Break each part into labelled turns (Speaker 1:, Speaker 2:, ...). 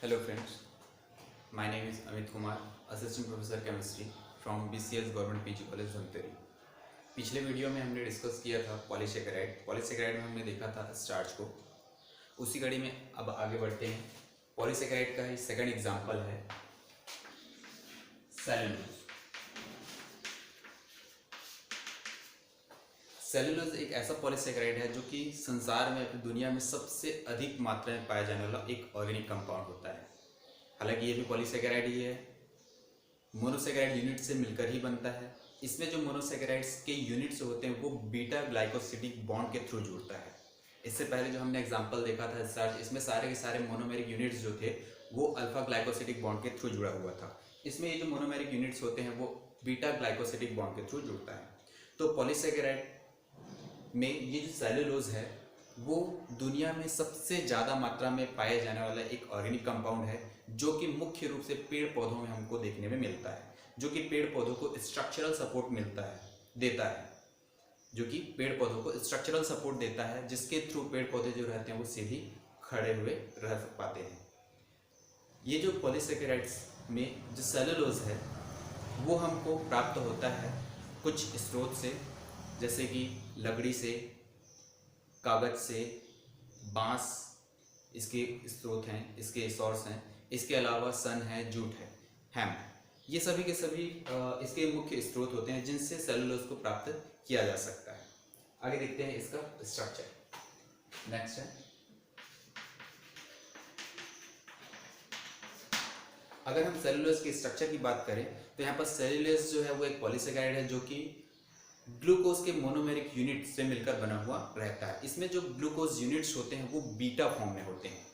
Speaker 1: Hello friends, my name is Amit Kumar, Assistant Professor Chemistry from BCS Government PG College Dhamtari. पिछले video में हमने discuss किया था polysaccharide में हमने देखा था स्टार्च को। उसी कड़ी में अब आगे बढ़ते हैं। पॉलीसेकेराइड का ही सेकंड एग्जांपल है सेलुलोज। सेलुलोज एक ऐसा पॉलीसेकेराइड है जो कि संसार में अपनी दुनिया में सबसे अधिक मात्रा में पाया जाने वाला एक ऑर्गेनिक कंपाउंड होता है। हालांकि ये भी पॉलीसेकेराइड ही है, मोनोसेकेराइड यूनिट से मिलकर ही बनता है। इसमें जो मोनोसेकेराइड्स के यूनिट्स होते हैं वो बीटा ग्लाइकोसिडिक बॉन्ड के थ्रू जुड़ता है। इससे पहले जो हमने एग्जांपल देखा था स्टार्च, इसमें सारे के सारे मोनोमेरिक यूनिट्स जो थे वो अल्फा ग्लाइकोसिडिक बॉन्ड के थ्रू जुड़ा हुआ था। इसमें ये जो मोनोमेरिक यूनिट्स होते हैं वो बीटा ग्लाइकोसिडिक बॉन्ड के थ्रू जुड़ता है। तो पॉलीसेकेराइड में ये जो सेलुलोज है वो दुनिया में सबसे ज़्यादा मात्रा में पाए जाने वाला एक ऑर्गेनिक कंपाउंड है, जो कि मुख्य रूप से पेड़ पौधों में हमको देखने में मिलता है, जो कि पेड़ पौधों को स्ट्रक्चरल सपोर्ट देता है, जो कि पेड़ पौधों को स्ट्रक्चरल सपोर्ट देता है, जिसके थ्रू पेड़ पौधे जो रहते हैं वो सीधी खड़े हुए रह पाते हैं। ये जो पॉलीसेकेराइड्स में जो सेलुलोज है वो हमको प्राप्त होता है कुछ स्रोत से, जैसे कि लकड़ी से, कागज से, बांस इसके स्रोत हैं, इसके सोर्स हैं। इसके अलावा सन है, जूट है, हेम्प, ये सभी के सभी इसके मुख्य स्रोत होते हैं जिनसे सेलुलोज को प्राप्त किया जा सकता है। आगे देखते हैं इसका स्ट्रक्चर। नेक्स्ट है, अगर हम सेलुलोज के स्ट्रक्चर की बात करें तो यहाँ पर सेलुलोज जो है वो एक पॉलीसेकेराइड है जो कि ग्लूकोज के मोनोमेरिक यूनिट से मिलकर बना हुआ रहता है। इसमें जो ग्लूकोज यूनिट्स होते हैं वो बीटा फॉर्म में होते हैं।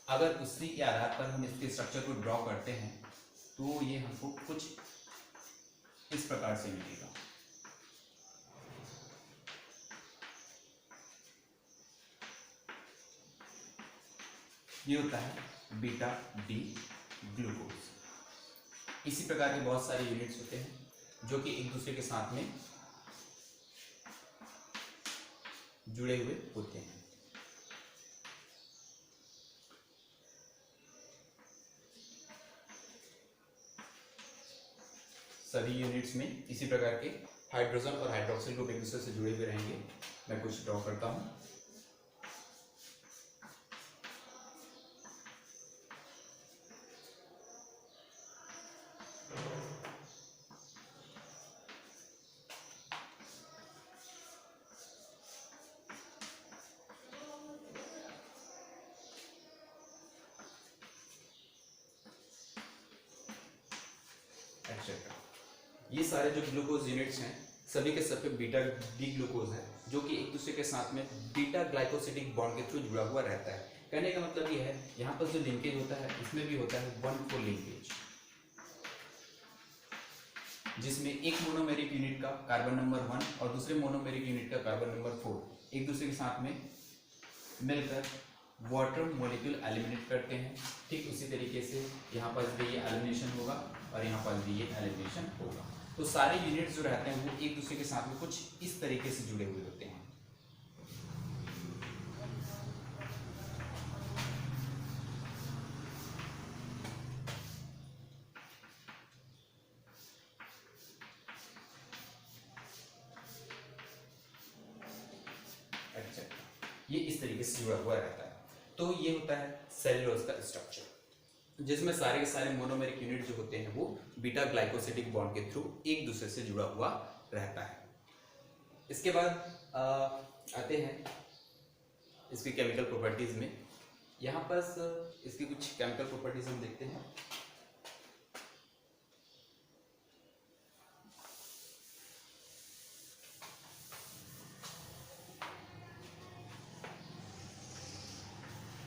Speaker 1: अगर उसी के आधार पर हम इसके स्ट्रक्चर को ड्रॉ करते हैं तो ये हमको कुछ इस प्रकार से मिलेगा। ये होता है बीटा डी ग्लूकोज। इसी प्रकार के बहुत सारे यूनिट्स होते हैं जो कि एक दूसरे के साथ में जुड़े हुए होते हैं। सभी यूनिट्स में इसी प्रकार के हाइड्रोजन और हाइड्रोक्सिल ग्रुप एक दूसरे से जुड़े हुए रहेंगे। मैं कुछ ड्रॉ करता हूं। ये सारे जो ग्लूकोज यूनिट्स हैं सभी के सब पे बीटा डी ग्लूकोज है, जो कि एक दूसरे के साथ में बीटा ग्लाइकोसिडिक बॉन्ड के थ्रू जुड़ा हुआ रहता है। कहने का मतलब ये है यहाँ पर जो लिंकेज होता है इसमें भी होता है 1,4 लिंकेज, जिसमें एक मोनोमेरिक यूनिट का कार्बन नंबर 1 और दूसरे मोनोमेरिक यूनिट का कार्बन नंबर 4 एक दूसरे के साथ में मिलकर वाटर मॉलिक्यूल एलिमिनेट करते हैं। ठीक उसी तरीके से यहाँ पर भी ये एलिमिनेशन होगा और यहाँ पर भी ये एलिमिनेशन होगा। तो सारे यूनिट्स जो रहते हैं वो एक दूसरे के साथ में कुछ इस तरीके से जुड़े हुए होते हैं। अच्छा, ये इस तरीके से जुड़ा हुआ रहता है। तो ये होता है सेलुलोज का स्ट्रक्चर, जिसमें सारे के सारे मोनोमेरिक यूनिट जो होते हैं वो बीटा ग्लाइकोसिडिक बॉन्ड के थ्रू एक दूसरे से जुड़ा हुआ रहता है। इसके बाद आते हैं इसकी केमिकल प्रॉपर्टीज में। यहाँ पर इसकी कुछ केमिकल प्रॉपर्टीज हम देखते हैं।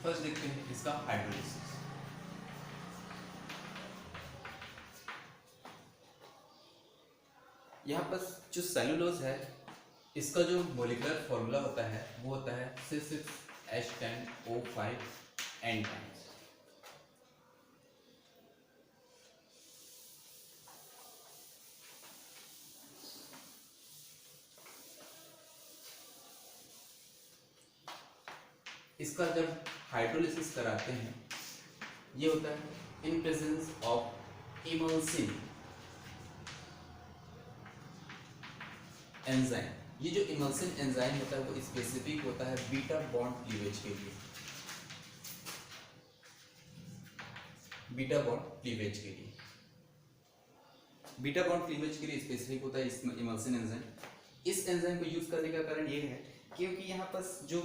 Speaker 1: फर्स्ट देखते हैं इसका हाइड्रोलिसिस। यहाँ पर जो सेलुलोज है इसका जो मॉलिक्यूलर फॉर्मूला होता है वो होता है C6H10O5N। इसका जब हाइड्रोलिसिस कराते हैं ये होता है in presence of emulsion enzyme. ये जो इमल्सिन एंजाइम होता है वो स्पेसिफिक होता है बीटा बॉन्ड क्लीवेज के लिए, बीटा बॉन्ड क्लीवेज के लिए, बीटा बॉन्ड क्लीवेज के लिए स्पेसिफिक होता है इमल्सिन एंजाइम। इस एंजाइम को यूज करने का कारण ये है क्योंकि यहाँ पर जो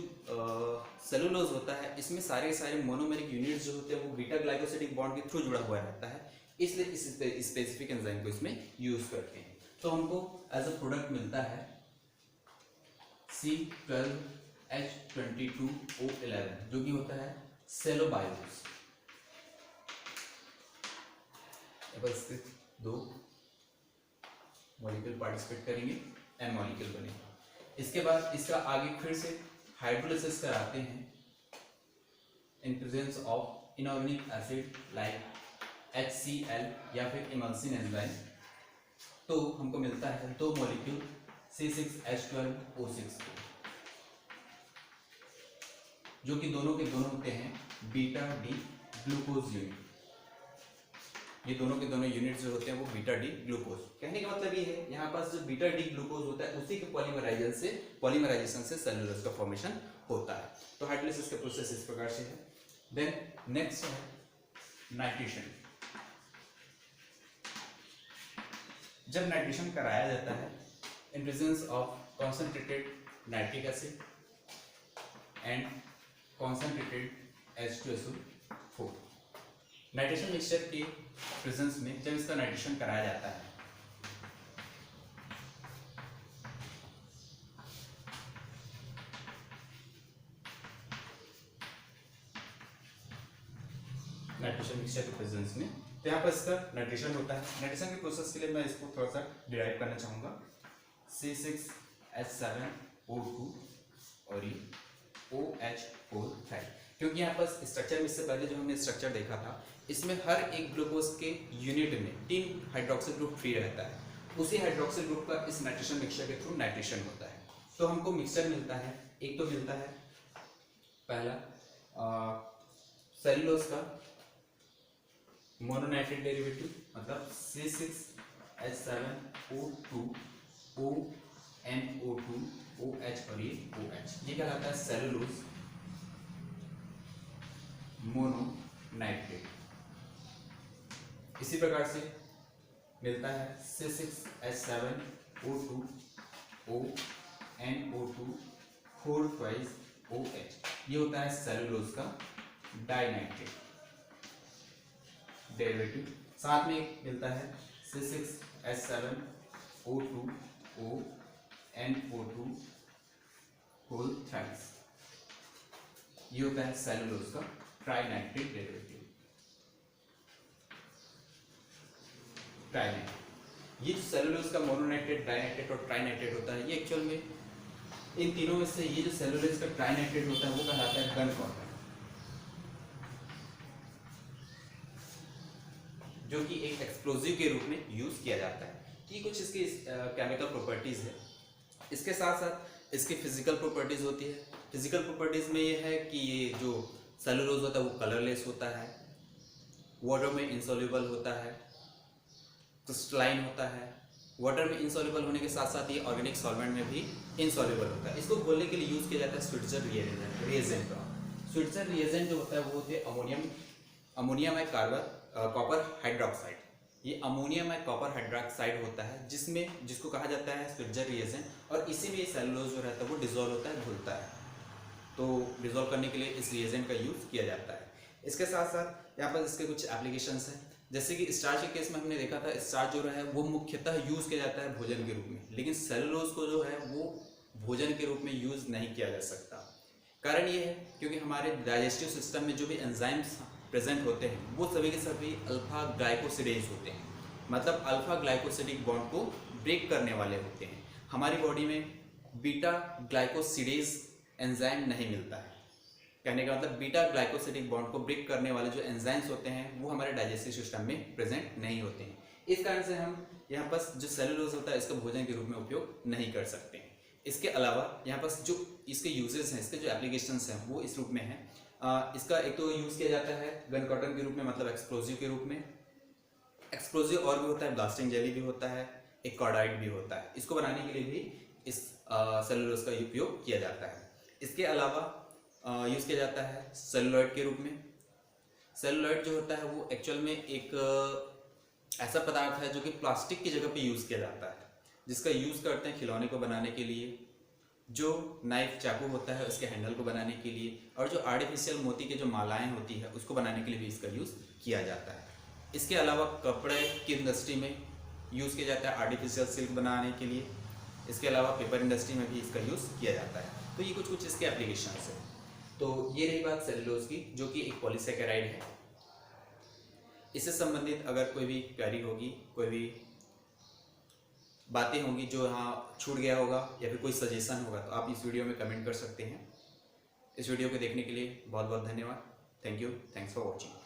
Speaker 1: सेलुलोज होता है इसमें सारे सारे मोनोमेरिक यूनिट्स जो होते हैं वो बीटा ग्लाइकोसिडिक बॉन्ड के थ्रू जुड़ा हुआ रहता है, इसलिए इस स्पेसिफिक एंजाइम को इसमें यूज करते हैं। तो हमको एज अ प्रोडक्ट मिलता है C12H22O11 जो कि होता है सेलोबायोस। बस दो मॉलिक्यूल पार्टिसिपेट करेंगे, एन मॉलिक्यूल बनेगा। इसके बाद इसका आगे फिर से हाइड्रोलिसिस कराते हैं in presence of inorganic acid like HCl या फिर इमल्सिन एंजाइम, तो हमको मिलता है दो मॉलिक्यूल C6H12O6 जो कि दोनों के दोनों होते हैं बीटा डी ग्लूकोज यूनिट। ये दोनों के दोनों यूनिट्स जो होते हैं वो बीटा डी ग्लूकोज। कहने का मतलब ये है यहाँ पास जो बीटा डी ग्लूकोज होता है उसी के पॉलीमराइजेशन से सेलुलोज का फॉर्मेशन होता है। तो हाइड्रोलिसिस का प्रोसेस इस प्रकार से है। देन नेक्स्ट है नाइट्रेशन। जब नाइट्रेशन कराया जाता है in presence of concentrated nitric acid and concentrated H2SO4, nitration mixture के प्रेजेंस में जब इसका नाइट्रेशन कराया जाता है नाइट्रेशन मिक्सचर के प्रेजेंस में, तो यहाँ पर इसका नाइट्रेशन होता है। नाइट्रेशन के प्रोसेस के लिए मैं इसको थोड़ा सा डिराइव करना चाहूँगा। C6H7O2 और ये OH4, क्योंकि यहाँ पर स्ट्रक्चर में इससे पहले जो हमने स्ट्रक्चर देखा था इसमें हर एक ग्लूकोज के यूनिट में 3 हाइड्रोक्सिल ग्रुप फ्री रहता है, उसी हाइड्रोक्सिल ग्रुप का इस नाइट्रेशन मिक्सचर के थ्रू नाइट्रेशन होता है। तो हमको मिक्सचर मिलता है, एक तो मिलता है पहला सेलुलोज का मोनोनाइट्रेट डेरिवेटिव मतलब C6H7O2 ONO2 OH और ये OH, ये कहलाता है सेलुलोज मोनोनाइट्रेट। इसी प्रकार से मिलता है C6H7O2 ONO2 4 twice OH, ये होता है सेलुलोज का डाइनाइट्रेट डेरिवेटिव। साथ में एक मिलता है C6H7O2 ONO2 होल थ्राइस, ये होता है सेलुलोज का ट्राइनाइट्रेट डेरिवेटिव। ट्राइनाइट्रेट, ये जो सेलुलोज का मोनोनाइट्रेट, डाइनाइट्रेट और ट्राइनाइट्रेट होता है, ये एक्चुअल में इन तीनों में से ये जो सेलुलोज का ट्राइनाइट्रेट होता है वो कहलाता है गन कॉपर, जो कि एक एक्सप्लोजिव के रूप में यूज किया जाता है। कि कुछ इसकी केमिकल प्रॉपर्टीज है, इसके साथ साथ इसकी फिजिकल प्रॉपर्टीज होती है। फिजिकल प्रॉपर्टीज में ये है कि ये जो सेलुलोज होता है वो कलरलेस होता है, वाटर में इंसॉल्युबल होता है, क्रिस्टलाइन होता है। वाटर में इंसॉल्युबल होने के साथ साथ ये ऑर्गेनिक सॉल्वेंट में भी इंसॉल्युबल होता है। इसको घोलने के लिए यूज किया जाता है स्विट्जर रिएजेंट का। स्विट्जर रिएजेंट जो होता है वो होते हैं अमोनियम है कॉपर हाइड्रोक्साइड। ये अमोनियम है कॉपर हाइड्रोक्साइड होता है जिसको कहा जाता है स्विट्जर रिएजेंट, और इसी में सेलुलोज जो रहता है वो डिसॉल्व होता है, घुलता है। तो डिसॉल्व करने के लिए इस रिएजेंट का यूज किया जाता है। इसके साथ साथ यहाँ पर इसके कुछ एप्लीकेशंस हैं, जैसे कि स्टार्च के केस में हमने देखा था स्टार्च जो है वो मुख्यतः यूज किया जाता है भोजन के रूप में, लेकिन सेलुलोज को जो है वो भोजन के रूप में यूज नहीं किया जा सकता। कारण ये है क्योंकि हमारे डाइजेस्टिव सिस्टम में जो भी एंजाइम्स प्रेजेंट होते हैं वो सभी के सभी अल्फा ग्लाइकोसिडेज होते हैं, मतलब अल्फा ग्लाइकोसिडिक बॉन्ड को ब्रेक करने वाले होते हैं। हमारी बॉडी में बीटा ग्लाइकोसिडेज एंजाइम नहीं मिलता है। कहने का मतलब बीटा ग्लाइकोसिडिक बॉन्ड को ब्रेक करने वाले जो एंजाइम्स होते हैं वो हमारे डाइजेस्टिव सिस्टम में प्रेजेंट नहीं होते हैं। इस कारण से हम यहाँ पर जो सेलुलोज होता है इसका भोजन के रूप में उपयोग नहीं कर सकते हैं। इसके अलावा यहाँ पर जो इसके यूजेस हैं, इसके जो एप्लीकेशंस हैं वो इस रूप में हैं। इसका एक तो यूज़ किया जाता है गन कॉटन के रूप में, मतलब एक्सप्लोजिव के रूप में। एक्सप्लोजिव और भी होता है, ब्लास्टिंग जेली भी होता है, एक कॉर्डाइट भी होता है। इसको बनाने के लिए भी इस सेलुलोज का उपयोग किया जाता है। इसके अलावा यूज़ किया जाता है सेलुलॉइड के रूप में। सेलुलॉइड जो होता है वो एक्चुअल में एक ऐसा पदार्थ है जो कि प्लास्टिक की जगह पे यूज़ किया जाता है, जिसका यूज़ करते हैं खिलौने को बनाने के लिए, जो नाइफ चाकू होता है उसके हैंडल को बनाने के लिए, और जो आर्टिफिशियल मोती के जो मालाएं होती है उसको बनाने के लिए भी इसका यूज़ किया जाता है। इसके अलावा कपड़े की इंडस्ट्री में यूज़ किया जाता है आर्टिफिशियल सिल्क बनाने के लिए। इसके अलावा पेपर इंडस्ट्री में भी इसका यूज़ किया जाता है। तो ये कुछ कुछ इसके एप्लीकेशंस हैं। तो ये रही बात सेलुलोज की, जो कि एक पॉलीसेकेराइड है। इससे संबंधित अगर कोई भी क्वेरी होगी, कोई भी बातें होंगी जो यहाँ छूट गया होगा, या फिर कोई सजेशन होगा, तो आप इस वीडियो में कमेंट कर सकते हैं। इस वीडियो को देखने के लिए बहुत बहुत धन्यवाद। Thank you, thanks for watching.